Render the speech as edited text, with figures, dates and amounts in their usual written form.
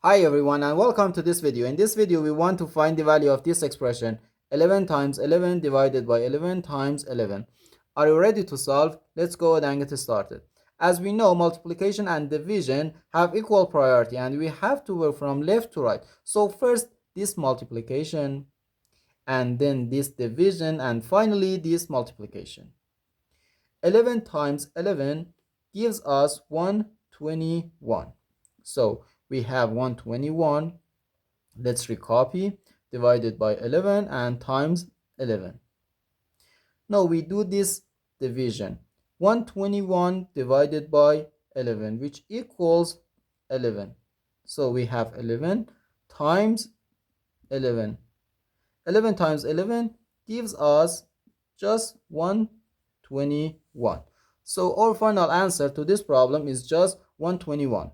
Hi everyone and welcome to this video. In this video we want to find the value of this expression 11 times 11 divided by 11 times 11. Are you ready to solve? Let's go ahead and get started. As we know, multiplication and division have equal priority and we have to work from left to right. So first this multiplication and then this division and finally this multiplication. 11 times 11 gives us 121. So we have 121. Let's recopy, divided by 11 and times 11. Now we do this division. 121 divided by 11, which equals 11. So we have 11 times 11. 11 times 11 gives us just 121. So our final answer to this problem is just 121.